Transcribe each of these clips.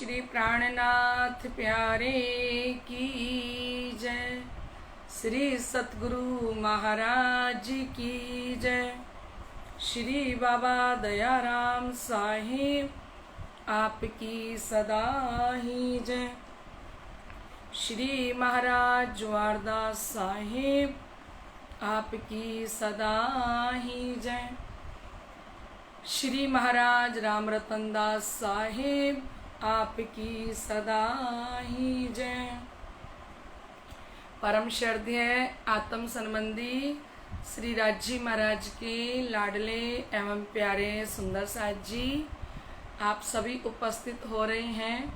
श्री प्राणनाथ प्यारे की जय। श्री सतगुरु महाराज की जय। श्री बाबा दयाराम साहिब आपकी सदा ही जय। श्री महाराज जवारदास साहिब आपकी सदा ही जय। श्री महाराज राम रतन दास साहिब आपकी सदा ही जय। परम श्रद्धेय आत्म संबंधी श्री राजी महाराज के लाडले एवं प्यारे सुंदर साथ जी आप सभी उपस्थित हो रहे हैं।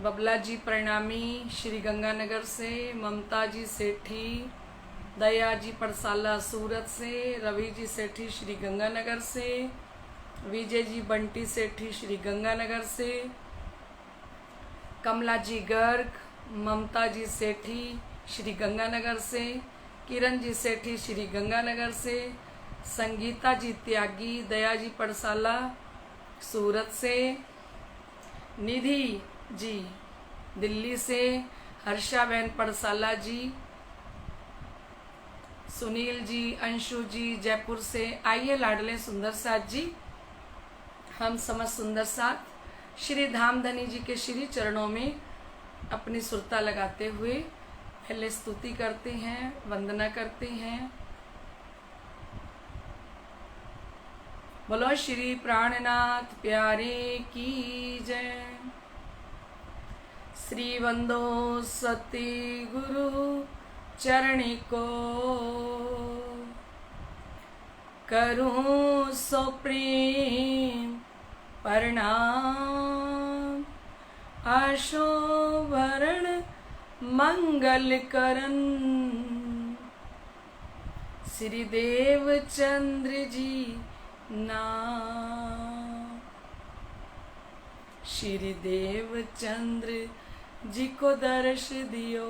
बबला जी प्रणामी श्री गंगानगर से, ममता जी सेठी, दया जी परसाला सूरत से, रवि जी सेठी श्री गंगानगर से, विजय जी बंटी सेठी श्री गंगानगर से, कमला जी गर्ग, ममता जी सेठी श्री गंगानगर से, किरण जी सेठी श्री गंगानगर से, संगीता जी त्यागी, दया जी परसाला सूरत से, निधि जी दिल्ली से, हर्षा बहन परसाला जी, सुनील जी, अंशु जी जयपुर से। आइए लाडले सुंदर साथ जी, हम समस्त सुंदर साथ श्री धामधनी जी के श्री चरणों में अपनी सुरता लगाते हुए पहले स्तुति करते हैं, वंदना करते हैं। बोलो श्री प्राणनाथ प्यारे की जय। श्री वंदो सती गुरु चरणी को करूं सो प्रेम प्रणाम। आशो भरण मंगल करन श्री देव चंद्र जी नाम। श्री देव चंद्र जी को दर्श दियो,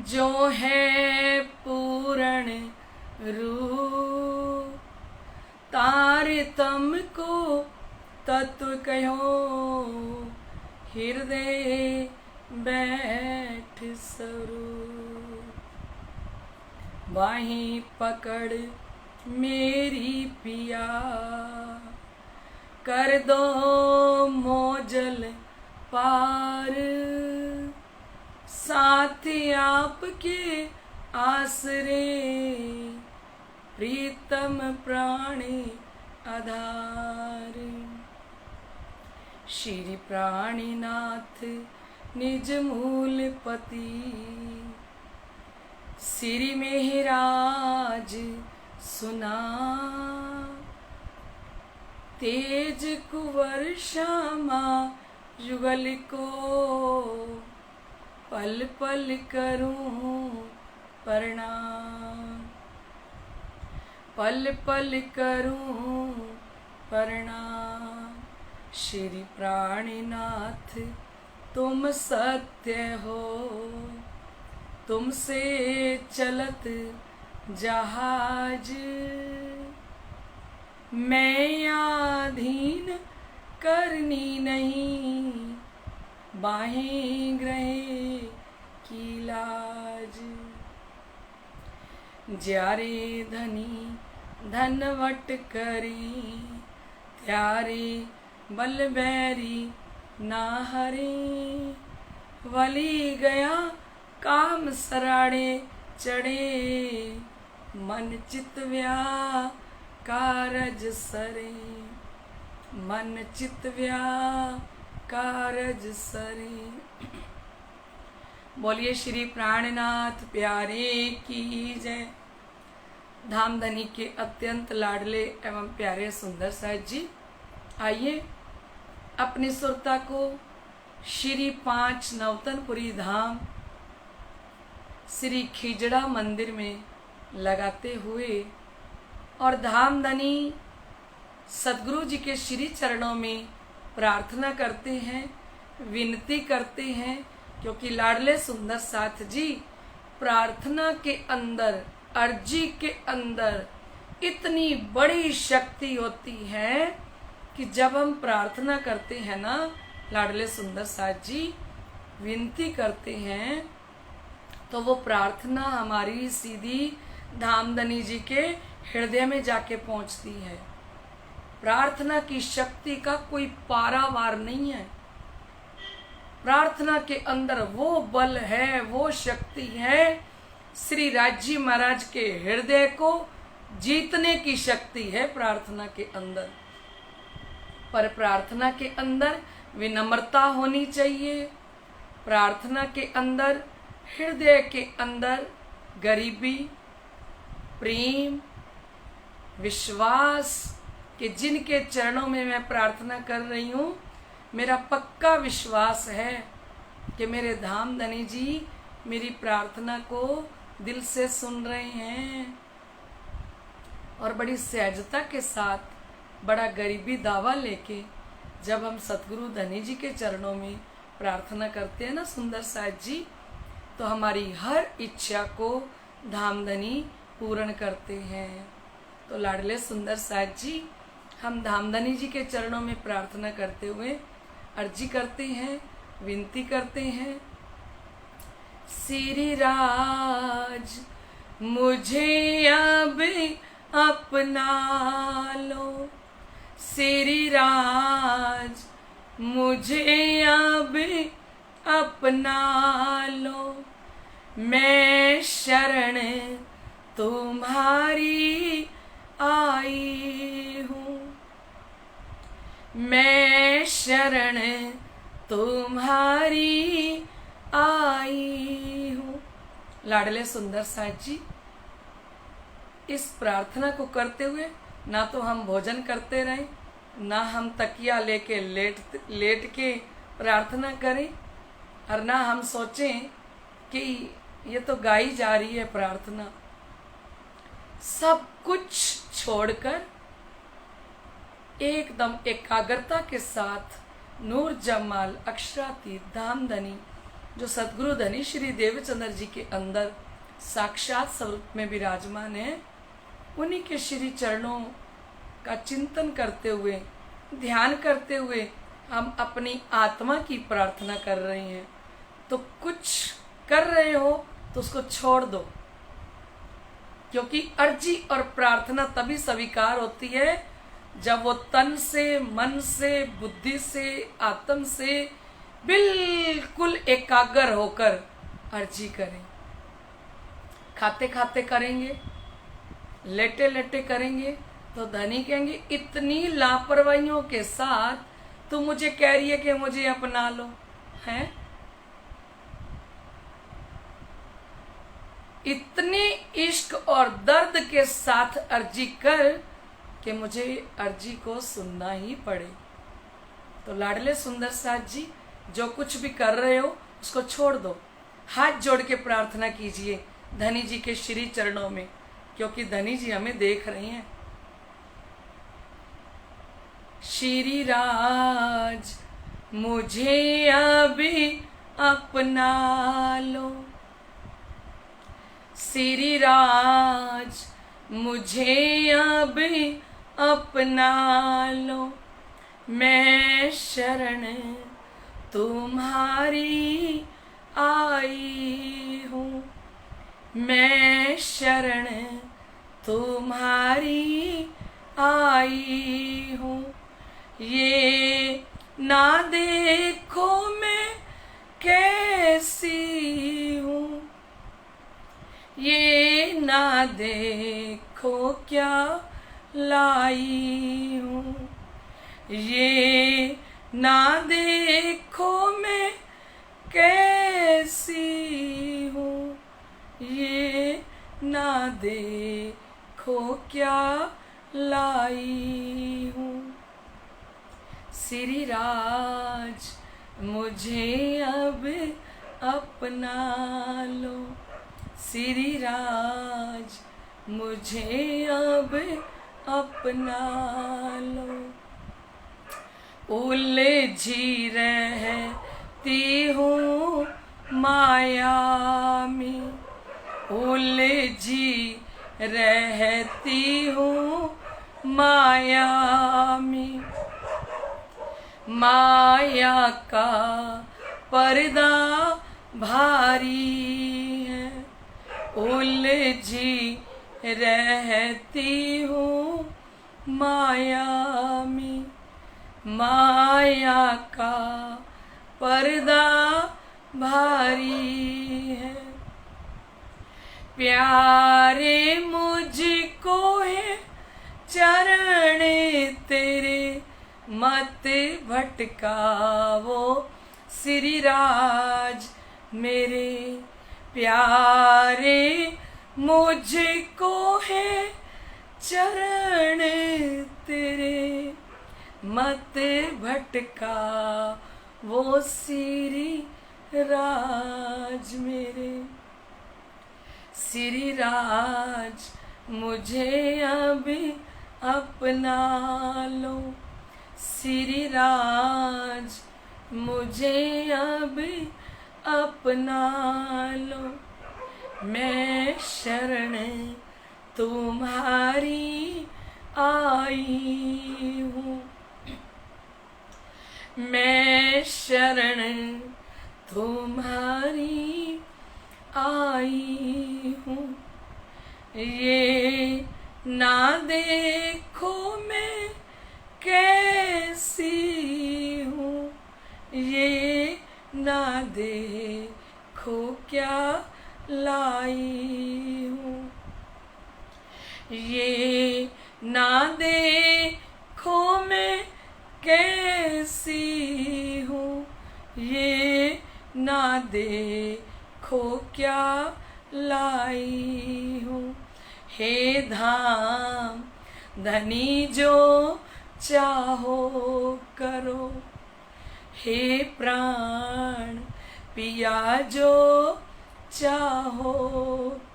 जो है पूर्ण रूप। तारे तम को तत्व कहो, हृदय बैठ स्वरूप। बाहीं पकड़ मेरी पिया, कर दो मोजल पार। साथ आपके आसरे प्रीतम प्राणी आधार। श्री प्राणीनाथ निज मूल पति, श्री मेहराज सुना। तेज कुंवर श्यामा युगल को, पल पल करूं प्रणाम। पल पल करूं प्रणाम। श्री प्राणीनाथ तुम सत्य हो, तुमसे चलत जहाज। मैं आधीन करनी नहीं, बाहें ग्रहे की लाज। ज्यारे धनी धनवट करी, त्यारे बल बैरी ना हरे। वली गया काम सराड़े चढ़े, मन चित व्या कारज सरे। मन चित व्या कारज सरे। बोलिए श्री प्राणनाथ प्यारे की जय। धामधनी के अत्यंत लाडले एवं प्यारे सुंदर साथ जी, आइए अपनी सुरता को श्री 5 नवतनपुरी धाम श्री खिजड़ा मंदिर में लगाते हुए और धामधनी सदगुरु जी के श्री चरणों में प्रार्थना करते हैं, विनती करते हैं। क्योंकि लाडले सुंदर साथ जी प्रार्थना के अंदर, अर्जी के अंदर इतनी बड़ी शक्ति होती है कि जब हम प्रार्थना करते हैं ना, लाडले सुंदर साथ जी विनती करते हैं, तो वो प्रार्थना हमारी सीधी धामधनी जी के हृदय में जाके पहुंचती है। प्रार्थना की शक्ति का कोई पारावार नहीं है। प्रार्थना के अंदर वो बल है, वो शक्ति है, श्री राजी महाराज के हृदय को जीतने की शक्ति है प्रार्थना के अंदर। पर प्रार्थना के अंदर विनम्रता होनी चाहिए। प्रार्थना के अंदर, हृदय के अंदर गरीबी, प्रेम, विश्वास कि जिनके चरणों में मैं प्रार्थना कर रही हूँ, मेरा पक्का विश्वास है कि मेरे धामधनी जी मेरी प्रार्थना को दिल से सुन रहे हैं। और बड़ी सहजता के साथ, बड़ा गरीबी दावा लेके जब हम सतगुरु धनी जी के चरणों में प्रार्थना करते हैं ना सुंदर साथ जी, तो हमारी हर इच्छा को धामधनी पूर्ण करते हैं। तो लाडले सुंदर साथ जी, हम धामधनी जी के चरणों में प्रार्थना करते हुए अर्जी करते हैं, विनती करते हैं। श्री राज मुझे अब अपना लो, श्री राज मुझे अब अपना लो, मैं शरण तुम्हारी आई हूँ, मैं शरण तुम्हारी आई हूँ। लाडले सुंदर साथ जी, इस प्रार्थना को करते हुए ना तो हम भोजन करते रहें, ना हम तकिया लेके लेट के प्रार्थना करें, और ना हम सोचें कि ये तो गाई जा रही है प्रार्थना। सब कुछ छोड़कर एकदम एकाग्रता के साथ नूर जमाल अक्षरातीत धामधनी जो सतगुरु धनी श्री देवचंद्र जी के अंदर साक्षात स्वरूप में विराजमान है, उन्हीं के श्री चरणों का चिंतन करते हुए, ध्यान करते हुए हम अपनी आत्मा की प्रार्थना कर रहे हैं। तो कुछ कर रहे हो तो उसको छोड़ दो, क्योंकि अर्जी और प्रार्थना तभी स्वीकार होती है जब वो तन से, मन से, बुद्धि से, आत्म से बिल्कुल एकाग्र होकर अर्जी करें। खाते खाते करेंगे, लेटे लेटे करेंगे तो धनी कहेंगे इतनी लापरवाहियों के साथ तू मुझे कह रही है कि मुझे अपना लो, हैं? इतने इश्क और दर्द के साथ अर्जी कर कि मुझे अर्जी को सुनना ही पड़े। तो लाडले सुंदर साथ जी, जो कुछ भी कर रहे हो उसको छोड़ दो, हाथ जोड़ के प्रार्थना कीजिए धनी जी के श्री चरणों में, क्योंकि धनी जी हमें देख रहे हैं। श्री राज मुझे अभी अपना लो, श्री राज मुझे अब अपना लो, मैं शरण तुम्हारी आई हूँ, मैं शरण तुम्हारी आई हूँ। ये ना देखो मैं कैसी हूँ, ये ना देखो क्या लाई हूँ, ये ना देखो मैं कैसी हूँ, ये ना देखो क्या लाई हूँ। श्री राज मुझे अब अपना लो, श्री राज मुझे अब अपना लो। उलझी रहती हूँ माया में, उलझी रहती हूँ माया में। माया का पर्दा भारी है, उलझी रहती हूँ माया में। माया का पर्दा भारी है, प्यारे मुझको है चरण तेरे, मत भटकावो श्री राज मेरे। प्यारे मुझको है चरण तेरे, मत भटका वो श्री राज मेरे। श्री राज मुझे अभी अपना लो, श्री राज मुझे अभी अपना लो। मैं शरण तुम्हारी आई हूँ, मैं शरण तुम्हारी आई हूँ। ये ना देखो मैं कैसी हूँ, ये ना देखो क्या लाई हूँ। ये ना देखो मैं कैसी हूँ, ये ना देखो क्या लाई हूँ। हे धाम धनी जो चाहो करो, हे प्राण पिया जो चाहो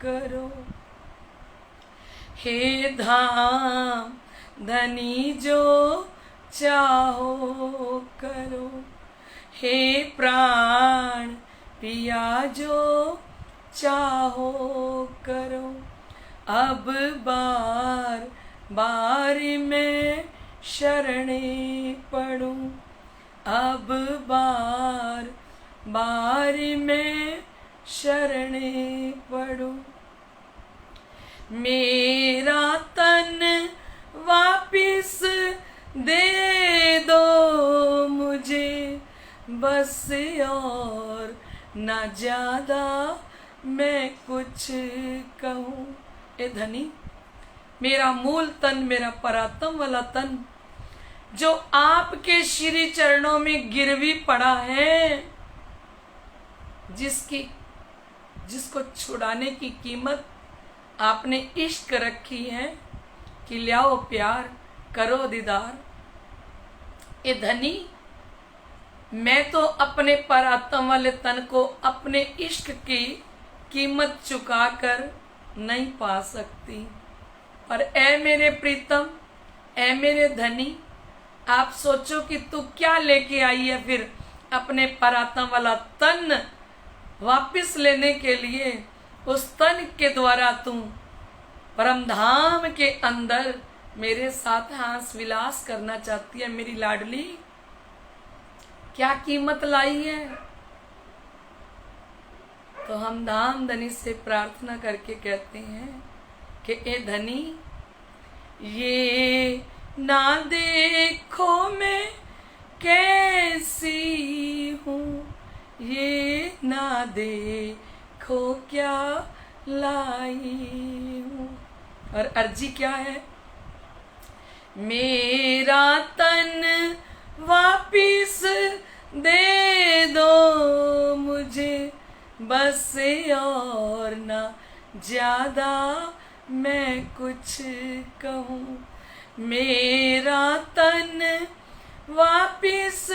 करो। हे धाम धनी जो चाहो करो, हे प्राण पिया जो चाहो करो। अब बार बार मैं शरणे पड़ूं, अब बार बार मैं शरणे पड़ूं। मेरा तन वापिस दे दो मुझे, बस और ना ज्यादा मैं कुछ कहूँ। ए धनी, मेरा मूल तन, मेरा परात्म वाला तन जो आपके श्री चरणों में गिरवी पड़ा है, जिसको छुड़ाने की कीमत आपने इश्क रखी है कि लियाओ प्यार करो दीदार। ए धनी, मैं तो अपने परात्म वाले तन को अपने इश्क की कीमत चुकाकर नहीं पा सकती, पर ऐ मेरे प्रीतम, ऐ मेरे धनी, आप सोचो कि तू क्या लेके आई है फिर अपने परात्म वाला तन वापिस लेने के लिए। उस तन के द्वारा तू परमधाम के अंदर मेरे साथ हास विलास करना चाहती है। मेरी लाडली, क्या कीमत लाई है? तो हम धाम धनी से प्रार्थना करके कहते हैं कि ए धनी, ये ना देखो मैं कैसी हूँ, ये ना देखो क्या लाई हूँ। और अर्जी क्या है? मेरा तन वापिस दे दो मुझे, बस और ना ज्यादा मैं कुछ कहूँ। मेरा तन वापिस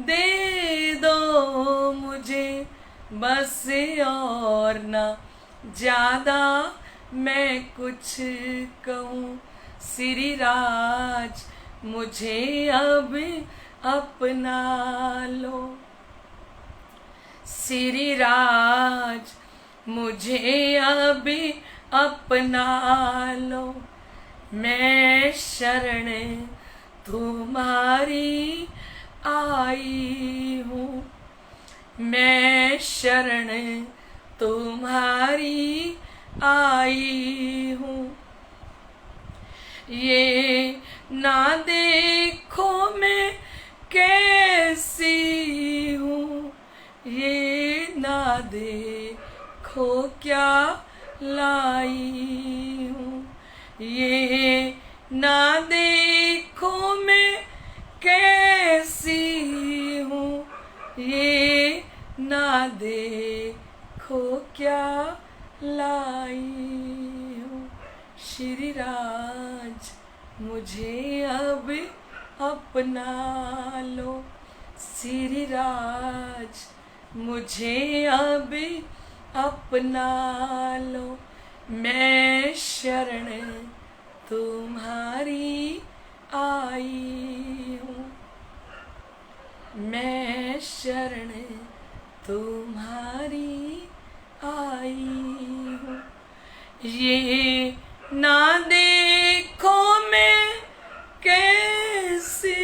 दे दो मुझे, बस और ना ज्यादा मैं कुछ कहूँ। श्री राज मुझे अब अपना लो, श्री राज मुझे अब अपना लो। मैं शरण तुम्हारी आई हूँ, मैं शरण तुम्हारी आई हूँ। ये ना देखो मैं कैसी हूँ, ये ना देखो क्या लाई हूँ, ये ना देखो मैं कैसी हूँ, ये ना देखो क्या लाई हूँ। श्री राज मुझे अब अपना लो, श्री राज मुझे अब अपना लो। मैं शरण तुम्हारी आई हूँ, मैं शरण तुम्हारी आई हूँ। ये ना देखो मैं कैसी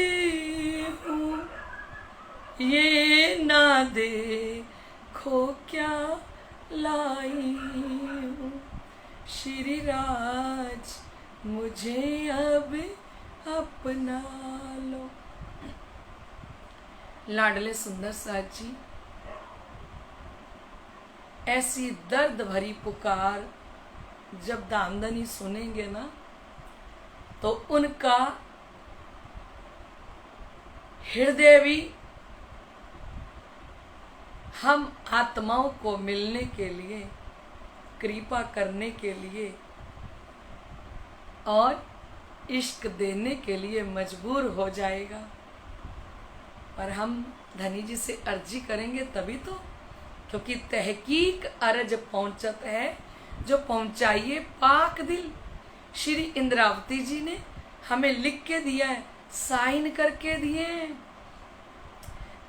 हूँ, ये ना देखो क्या लाई हूँ। श्री राज मुझे अब अपना लो। लाडले सुंदर साथ जी, ऐसी दर्द भरी पुकार जब दामदनी सुनेंगे ना, तो उनका हृदय भी हम आत्माओं को मिलने के लिए, कृपा करने के लिए और इश्क देने के लिए मजबूर हो जाएगा। पर हम धनी जी से अर्जी करेंगे तभी तो, क्योंकि तहकीक अर्ज पहुंचत है जो पहुंचाइए पाक दिल। श्री इंद्रावती जी ने हमें लिख के दिया है, साइन करके दिए हैं।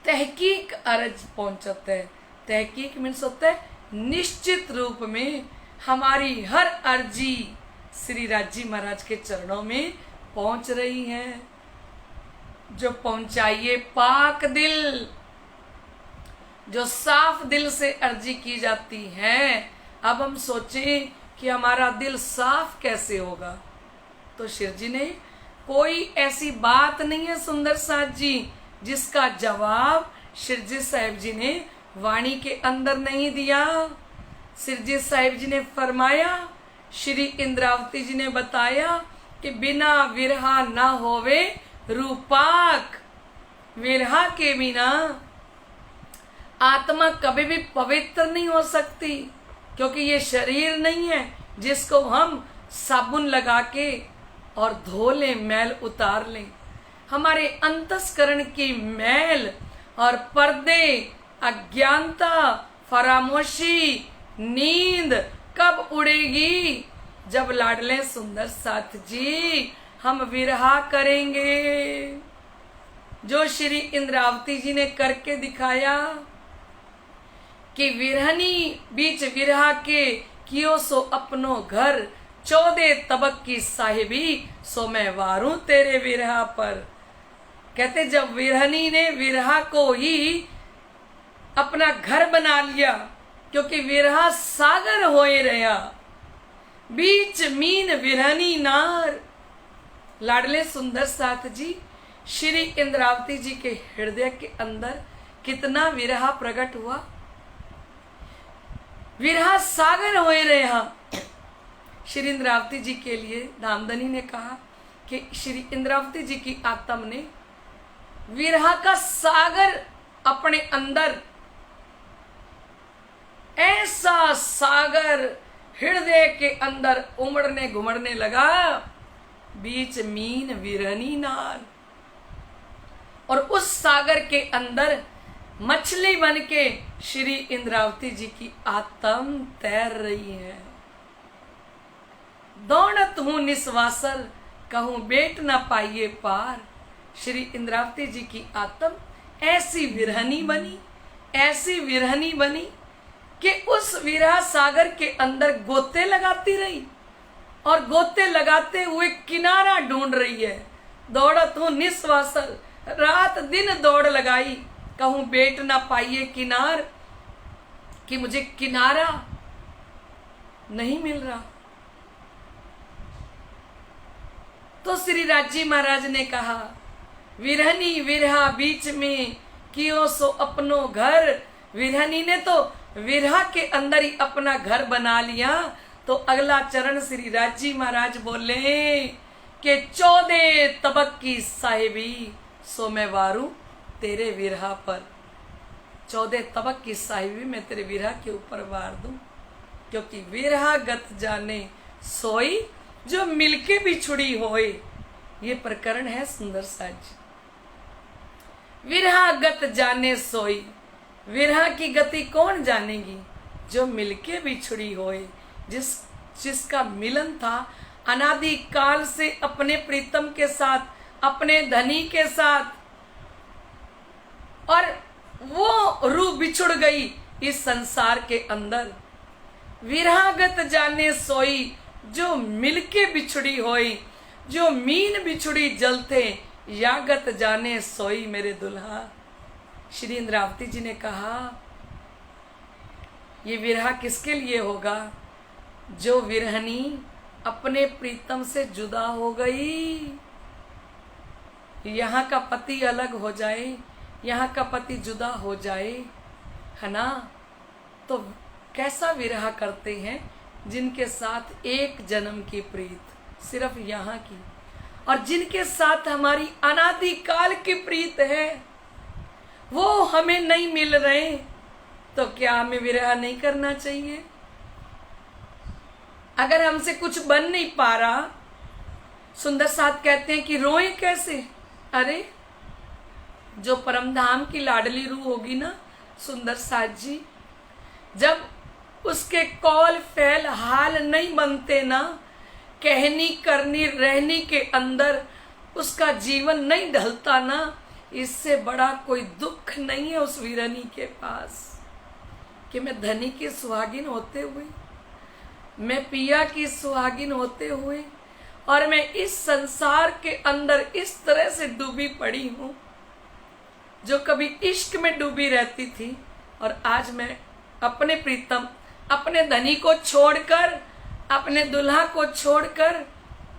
तहकीक अर्ज पहुंचत है, तहकीक मीन्स होता है निश्चित रूप में हमारी हर अर्जी श्री राज जी महाराज के चरणों में पहुंच रही है। जो पहुंचाइए पाक दिल, जो साफ दिल से अर्जी की जाती है। अब हम सोचें कि हमारा दिल साफ कैसे होगा, तो शिव जी ने कोई ऐसी बात नहीं है सुंदर साथ जी जिसका जवाब शिव जी साहिब जी ने वाणी के अंदर नहीं दिया। शिव जी साहिब जी ने फरमाया, श्री इंद्रावती जी ने बताया कि बिना विरहा ना होवे रूपाक। विरहा के बिना आत्मा कभी भी पवित्र नहीं हो सकती, क्योंकि ये शरीर नहीं है जिसको हम साबुन लगा के और धो लें, मैल उतार लें। हमारे अंतस्करण की मैल और पर्दे, अज्ञानता, फरामोशी, नींद कब उड़ेगी? जब लाडले सुंदर साथ जी हम विरहा करेंगे, जो श्री इंद्रावती जी ने करके दिखाया कि विरहनी बीच विरहा के कियो सो अपनो घर, 14 तबक की साहिबी सो मैं वारूं तेरे विरहा पर। कहते जब विरहनी ने विरहा को ही अपना घर बना लिया, क्योंकि विरहा सागर होए रहा, बीच मीन विरहनी नार। लाडले सुंदर साथ जी श्री इंद्रावती जी के हृदय के अंदर कितना विरहा प्रकट हुआ, विरहा सागर होए रहा। श्री इंद्रावती जी के लिए दामदनी ने कहा कि श्री इंद्रावती जी की आत्मा ने विरहा का सागर अपने अंदर, ऐसा सागर हृदय के अंदर उमड़ने घुमड़ने लगा, बीच मीन विरहनी नार। और उस सागर के अंदर मछली बन के श्री इंद्रावती जी की आत्म तैर रही है। दौड़त हूं निस्वासर, कहूं बेट न पाइए पार। श्री इंद्रावती जी की आत्म ऐसी विरहनी बनी, ऐसी विरहनी बनी कि उस विरह सागर के अंदर गोते लगाती रही और गोते लगाते हुए किनारा ढूंढ रही है। दौड़त हूं निस्वासल, रात दिन दौड़ लगाई, कहूं बेट ना पाइए किनार, कि मुझे किनारा नहीं मिल रहा। तो श्री राजी महाराज ने कहा, विरहनी विरहा बीच में कियो सो अपनो घर। विरहनी ने तो विरहा के अंदर ही अपना घर बना लिया। तो अगला चरण श्री राजी महाराज बोले कि 14 तबक की साहिबी सो मैं वारू तेरे विरहा पर। 14 तबक की साहिबी मैं तेरे विरहा के ऊपर वार दूं, क्योंकि विरहा गत जाने सोई जो मिलके बिछुड़ी होए। ये प्रकरण है सुंदर साज। विरहा गत जाने सोई, विरहा की गति कौन जानेगी? जो मिलके बिछुड़ी होए, जिसका मिलन था अनादि काल से अपने प्रीतम के साथ, अपने धनी के साथ, और वो रूह बिछुड़ गई इस संसार के अंदर। विरहागत जाने सोई जो मिलके बिछुड़ी होई, जो मीन बिछुड़ी जलते यागत जाने सोई मेरे दुल्हा। श्री इंद्रावती जी ने कहा, ये विरहा किसके लिए होगा? जो विरहनी अपने प्रीतम से जुदा हो गई। यहाँ का पति अलग हो जाए, यहाँ का पति जुदा हो जाए, है ना, तो कैसा विरह करते हैं जिनके साथ एक जन्म की प्रीत सिर्फ यहाँ की, और जिनके साथ हमारी अनादि काल की प्रीत है, वो हमें नहीं मिल रहे। तो क्या हमें विरह नहीं करना चाहिए? अगर हमसे कुछ बन नहीं पा रहा, सुंदर साथ कहते हैं कि रोए कैसे? अरे जो परमधाम की लाडली रूह होगी ना सुंदर साथ जी, जब उसके कौल फैल हाल नहीं बनते ना, कहनी करनी रहनी के अंदर उसका जीवन नहीं ढलता ना, इससे बड़ा कोई दुख नहीं है उस वीरनी के पास कि मैं धनी की सुहागिन होते हुए, मैं पिया की सुहागिन होते हुए, और मैं इस संसार के अंदर इस तरह से डूबी पड़ी हूं। जो कभी इश्क में डूबी रहती थी, और आज मैं अपने प्रीतम, अपने धनी को छोड़कर, अपने दुल्हा को छोड़कर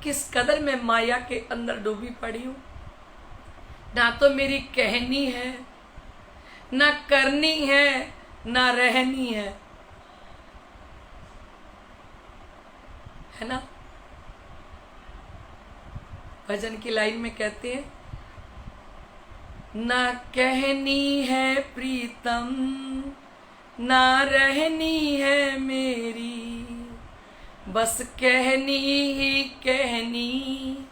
किस कदर मैं माया के अंदर डूबी पड़ी हूं। ना तो मेरी कहनी है, ना करनी है, ना रहनी है ना। भजन की लाइन में कहते हैं, ना कहनी है प्रीतम, ना रहनी है मेरी, बस कहनी ही कहनी,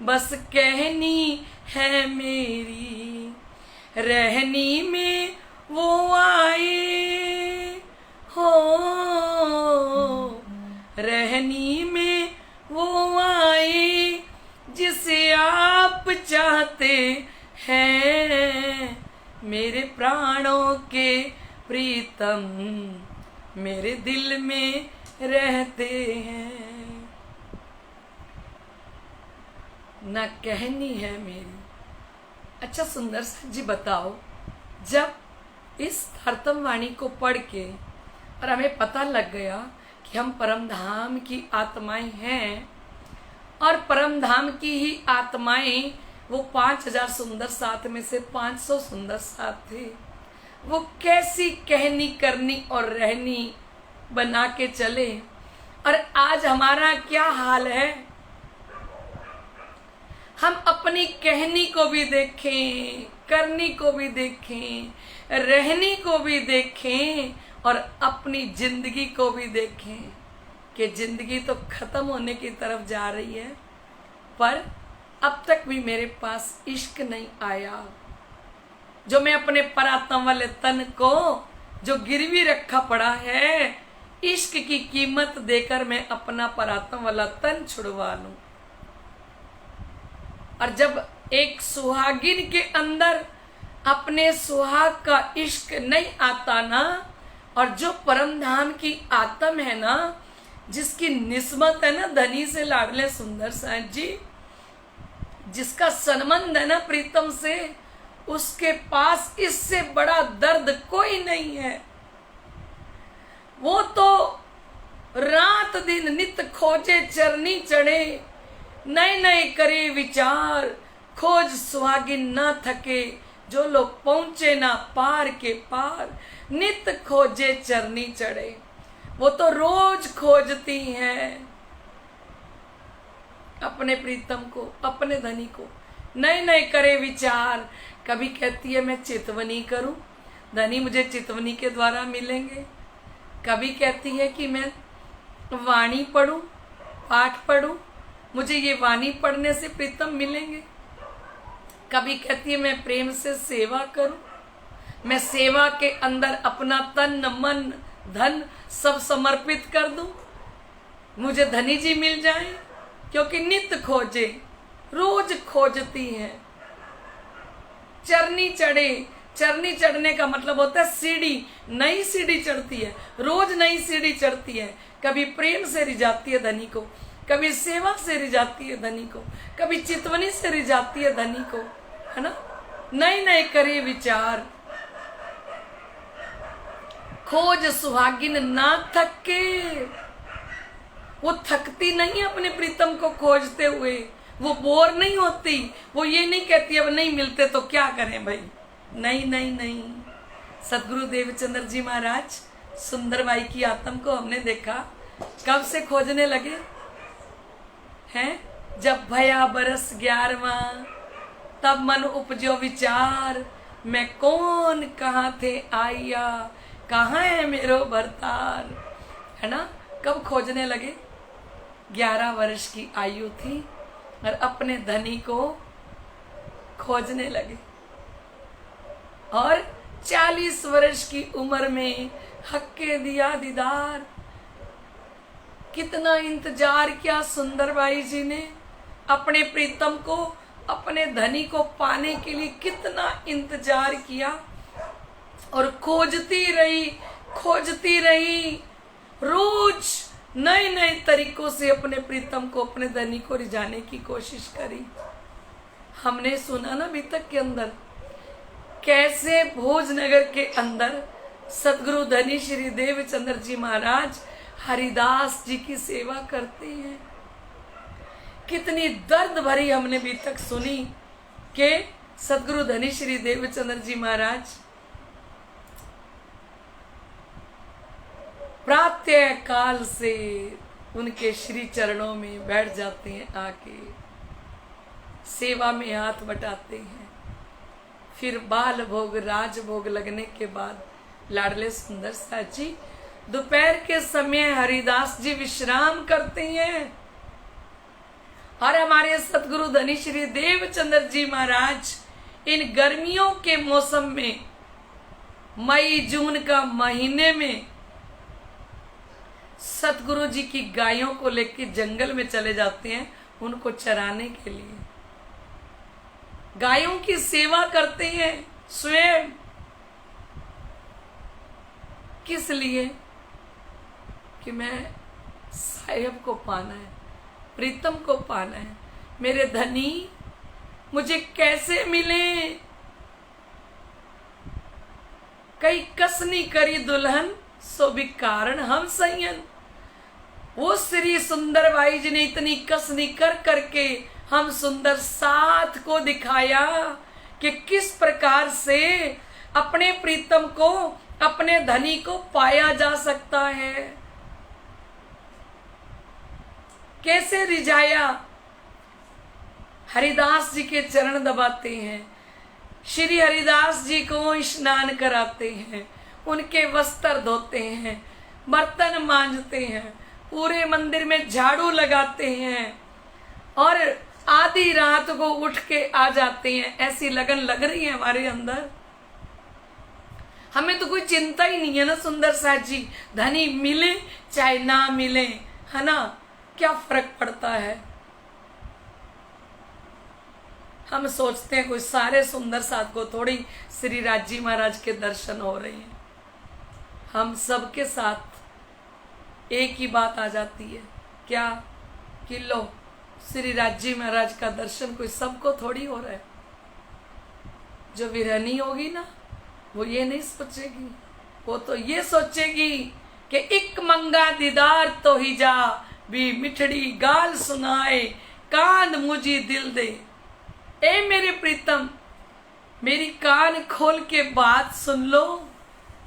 बस कहनी है मेरी। रहनी में वो आए हो, रहनी में वो आए जिसे आप चाहते हैं। मेरे प्राणों के प्रीतम मेरे दिल में रहते हैं। ना कहनी है मेरी। अच्छा सुंदर जी बताओ, जब इस हरतम वाणी को पढ़ के और हमें पता लग गया कि हम परमधाम की आत्माएं हैं, और परमधाम की ही आत्माएं वो 5000 सुंदर साथ में से 500 सुंदर साथ थे, वो कैसी कहनी करनी और रहनी बना के चले। और आज हमारा क्या हाल है? हम अपनी कहनी को भी देखें, करनी को भी देखें, रहनी को भी देखें, और अपनी जिंदगी को भी देखें कि जिंदगी तो खत्म होने की तरफ जा रही है, पर अब तक भी मेरे पास इश्क नहीं आया। जो मैं अपने परात्म वाले तन को जो गिरवी रखा पड़ा है, इश्क की कीमत देकर मैं अपना परात्म वाला तन छुड़वा लूं। और जब एक सुहागिन के अंदर अपने सुहाग का इश्क नहीं आता ना, और जो परम धाम की आत्म है ना, जिसकी निस्बत है ना धनी से लाडले सुंदर साहब जी, जिसका संबंध है ना प्रीतम से, उसके पास इससे बड़ा दर्द कोई नहीं है। वो तो रात दिन नित खोजे चरनी चढ़े, नए नए करे विचार, खोज सुहागिन ना थके, जो लोग पहुंचे ना पार के पार, नित खोजे चरनी चढ़े। वो तो रोज खोजती हैं अपने प्रीतम को, अपने धनी को, नए नए करे विचार। कभी कहती है मैं चितवनी करूं, धनी मुझे चितवनी के द्वारा मिलेंगे। कभी कहती है कि मैं वाणी पढ़ूं, पाठ पढ़ूं, मुझे ये वाणी पढ़ने से प्रीतम मिलेंगे। कभी कहती है मैं प्रेम से सेवा करूं, मैं सेवा के अंदर अपना तन मन धन सब समर्पित कर दूं, मुझे धनी जी मिल जाए। क्योंकि नित्य खोजे, रोज खोजती हैं। चरनी चढ़े, चरनी चढ़ने का मतलब होता है सीढ़ी, नई सीढ़ी चढ़ती है, रोज नई सीढ़ी चढ़ती है। कभी प्रेम से रिझाती है धनी को, कभी सेवा से रिझाती है धनी को, कभी चितवनी से रिझाती है धनी को, है ना। नए नए करे विचार, खोज सुहागिन ना थके। वो थकती नहीं अपने प्रीतम को खोजते हुए, वो बोर नहीं होती, वो ये नहीं कहती अब नहीं मिलते तो क्या करें भाई। नहीं नहीं नहीं, सदगुरु देवचंद्र जी महाराज सुंदरबाई की आत्म को हमने देखा कब से खोजने लगे हैं, जब भया बरस 11वां, तब मन उपजो विचार, मैं कौन कहाँ थे आइया, कहाँ है मेरो भरतार, है ना। कब खोजने लगे, 11 वर्ष की आयु थी और अपने धनी को खोजने लगे। और 40 वर्ष की उम्र में हक्के दिया दीदार। कितना इंतजार किया सुंदरबाई जी ने अपने प्रीतम को, अपने धनी को पाने के लिए कितना इंतजार किया। और खोजती रही, रोज नए नए तरीकों से अपने प्रीतम को, अपने धनी को रिझाने की कोशिश करी। हमने सुना ना अभी तक के अंदर कैसे भोजनगर के अंदर सदगुरु धनी श्री देवचंद्र जी महाराज हरिदास जी की सेवा करते हैं। कितनी दर्द भरी हमने अभी तक सुनी कि सदगुरु धनी श्री देवचंद्र जी महाराज प्रातः काल से उनके श्री चरणों में बैठ जाते हैं, आके सेवा में हाथ बटाते हैं। फिर बाल भोग राज भोग लगने के बाद लाडले सुंदर साहब जी दोपहर के समय हरिदास जी विश्राम करते हैं। और हमारे सतगुरु धनी श्री देवचंद्र जी महाराज इन गर्मियों के मौसम में, मई जून का महीने में, सतगुरु जी की गायों को लेकर जंगल में चले जाते हैं उनको चराने के लिए। गायों की सेवा करते हैं स्वयं। किस लिए? कि मैं साहेब को पाना है, प्रीतम को पाना है। मेरे धनी मुझे कैसे मिले? कई कसनी करी दुल्हन सो भी कारण हम सैयन। वो श्री सुंदरबाई जी ने इतनी कसनी कर करके हम सुंदर साथ को दिखाया कि किस प्रकार से अपने प्रीतम को, अपने धनी को पाया जा सकता है। कैसे रिझाया? हरिदास जी के चरण दबाते हैं, श्री हरिदास जी को स्नान कराते हैं, उनके वस्त्र धोते हैं, बर्तन मांजते हैं, पूरे मंदिर में झाड़ू लगाते हैं और आधी रात को उठ के आ जाते हैं। ऐसी लगन लग रही है हमारे अंदर। हमें तो कोई चिंता ही नहीं है ना सुंदर साहब जी, धनी मिले चाहे ना मिले, है ना, क्या फर्क पड़ता है। हम सोचते हैं कोई सारे सुंदर साथ को थोड़ी श्री राज जी महाराज के दर्शन हो रहे हैं। हम सबके साथ एक ही बात आ जाती है, क्या कि लो श्री राजी महाराज का दर्शन कोई सबको थोड़ी हो रहा है। जो विरहनी होगी ना, वो ये नहीं सोचेगी, वो तो ये सोचेगी कि एक मंगा दीदार तो ही जा, भी मिठड़ी गाल सुनाए, कान मुझी दिल दे। ए मेरे प्रीतम, मेरी कान खोल के बात सुन लो,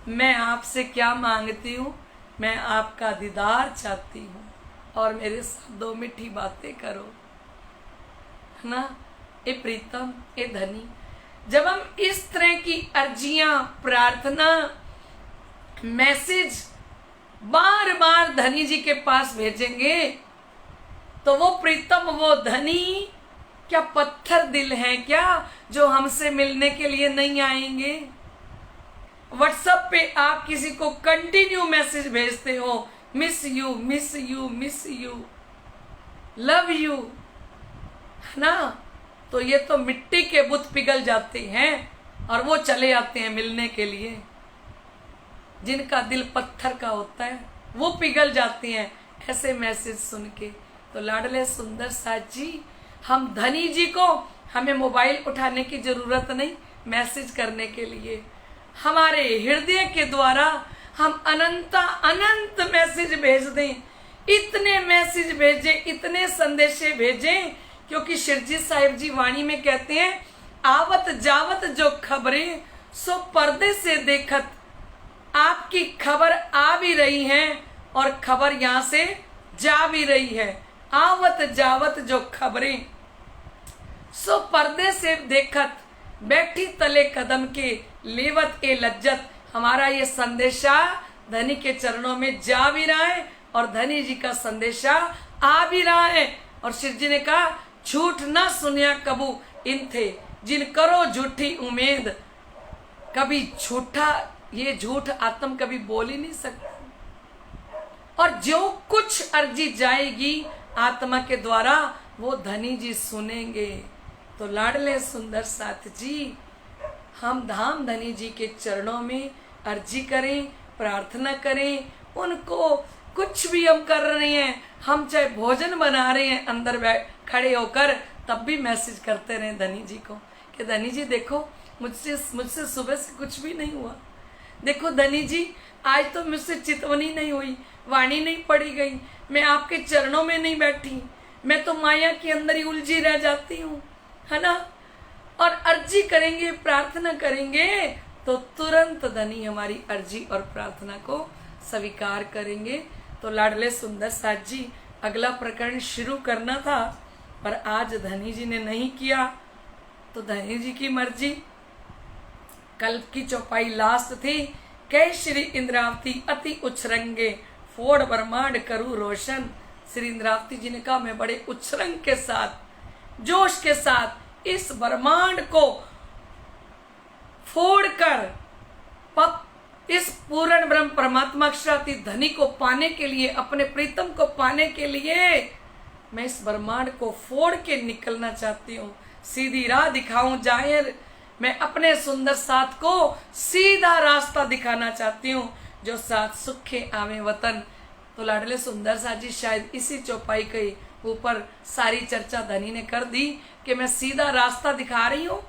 मैं आपसे क्या मांगती हूँ, मैं आपका दीदार चाहती हूँ और मेरे साथ दो मीठी बातें करो, है ना। ए प्रीतम, ए धनी, जब हम इस तरह की अर्जियां, प्रार्थना, मैसेज बार बार धनी जी के पास भेजेंगे, तो वो प्रीतम, वो धनी क्या पत्थर दिल है क्या, जो हमसे मिलने के लिए नहीं आएंगे। व्हाट्सएप पे आप किसी को कंटिन्यू मैसेज भेजते हो, miss you, miss you, miss you, love you, है ना। तो ये तो मिट्टी के बुत पिघल जाते हैं और वो चले आते हैं मिलने के लिए। जिनका दिल पत्थर का होता है वो पिघल जाते हैं ऐसे मैसेज सुन के। तो लाडले सुंदर साथ जी, हम धनी जी को, हमें मोबाइल उठाने की जरूरत नहीं मैसेज करने के लिए। हमारे हृदय के द्वारा हम अनंत मैसेज भेज दें, इतने मैसेज भेजें, इतने संदेशे भेजें, क्योंकि शिरजी साहिब जी वाणी में कहते हैं, आवत जावत जो खबरें सो पर्दे से देखत। आपकी खबर आ भी रही है और खबर यहाँ से जा भी रही है। आवत जावत जो खबरें सो पर्दे से देखत, बैठी तले कदम के लेवत ए लज्जत। हमारा ये संदेशा धनी के चरणों में जा भी रहा है और धनी जी का संदेशा आ भी रहा है। और शिव जी ने कहा, झूठ ना सुनिया कबू इन थे जिन करो झूठी उम्मीद। कभी झूठा, ये झूठ आत्म कभी बोल ही नहीं सकता। और जो कुछ अर्जी जाएगी आत्मा के द्वारा वो धनी जी सुनेंगे। तो लाडले सुंदर साथ जी, हम धाम धनी जी के चरणों में अर्जी करें, प्रार्थना करें। उनको कुछ भी हम कर रहे हैं, हम चाहे भोजन बना रहे हैं अंदर खड़े होकर, तब भी मैसेज करते रहे धनी जी को कि धनी जी देखो, मुझसे सुबह से कुछ भी नहीं हुआ। देखो धनी जी, आज तो मुझसे चितवनी नहीं हुई, वाणी नहीं पड़ी गई, मैं आपके चरणों में नहीं बैठी, मैं तो माया के अंदर ही उलझी रह जाती हूँ, है ना। और अर्जी करेंगे, प्रार्थना करेंगे तो तुरंत धनी हमारी अर्जी और प्रार्थना को स्वीकार करेंगे। तो लाडले सुंदर साथ जी, अगला प्रकरण शुरू करना था पर आज धनी जी ने नहीं किया, तो धनी जी की मर्जी। कल की चौपाई लास्ट थी, कै श्री इंद्रावती अति उच्छृंगे, फोड़ ब्रह्मांड करूं रोशन। श्री इंद्रावती जी ने कहा, मैं बड़े उच्छृंग के साथ, जोश के साथ इस ब्रह्मांड को फोड़कर इस पूर्ण ब्रह्म परमात्मा अक्षराती धनी को पाने के लिए, अपने प्रीतम को पाने के लिए मैं इस ब्रह्मांड को फोड़ के निकलना चाहती हूँ। सीधी राह दिखाऊं जाहिर, मैं अपने सुंदर साथ को सीधा रास्ता दिखाना चाहती हूँ, जो साथ सुखे आवे वतन। तो लाडले सुंदर साथ जी, शायद इसी चौपाई के ऊपर सारी चर्चा धनी ने कर दी कि मैं सीधा रास्ता दिखा रही हूँ।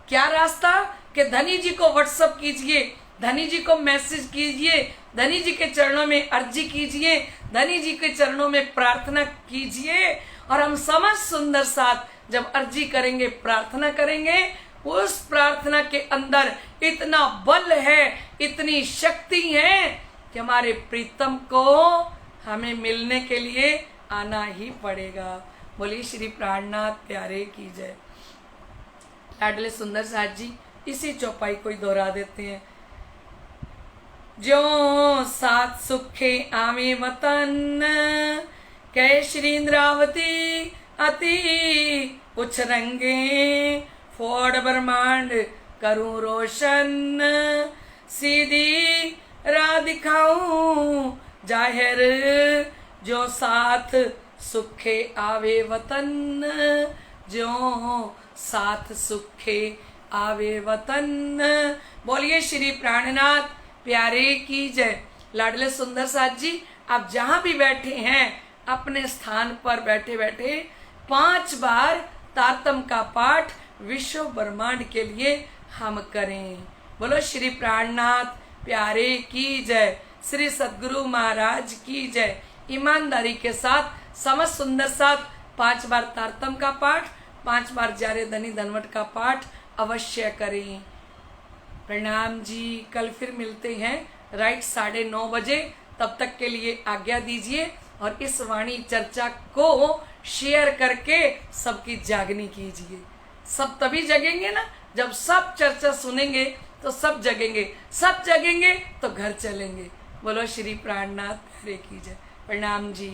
क्या रास्ता? कि धनी जी को व्हाट्सएप कीजिए, धनी जी को मैसेज कीजिए, धनी जी के चरणों में अर्जी कीजिए, धनी जी के चरणों में प्रार्थना कीजिए। और हम समझ सुंदर साथ जब अर्जी करेंगे, प्रार्थना करेंगे, उस प्रार्थना के अंदर इतना बल है, इतनी शक्ति है कि हमारे प्रीतम को हमें मिलने के लिए आना ही पड़ेगा। बोलिए श्री प्राणनाथ प्यारे की जय। लाडले सुंदर साथ जी, इसी चौपाई को ही दोहरा देते हैं। जो सात सुखे आवे वतन, कै श्री इंद्रावती अति उच्छृंगे, फोड़ ब्रह्मांड करूं रोशन, सीधी राह दिखाऊं जाहिर, जो साथ सुखे आवे वतन, जो साथ सुखे आवे वतन। बोलिए श्री प्राणनाथ प्यारे की जय। लाडले सुंदर साथ जी, आप जहां भी बैठे हैं अपने स्थान पर बैठे बैठे 5 बार तारतम का पाठ विश्व ब्रह्मांड के लिए हम करें। बोलो श्री प्राणनाथ प्यारे की जय, श्री सद्गुरु महाराज की जय। ईमानदारी के साथ समस्त सुंदर साथ 5 बार तारतम का पाठ, 5 बार जारे धनी धनवट का पाठ अवश्य करें। प्रणाम जी, कल फिर मिलते हैं राइट 9:30 बजे। तब तक के लिए आज्ञा दीजिए और इस वाणी चर्चा को शेयर करके सबकी जागनी कीजिए। सब तभी जगेंगे ना जब सब चर्चा सुनेंगे, तो सब जगेंगे, सब जगेंगे तो घर चलेंगे। बोलो श्री प्राणनाथ प्यारे की जय। प्रणाम जी।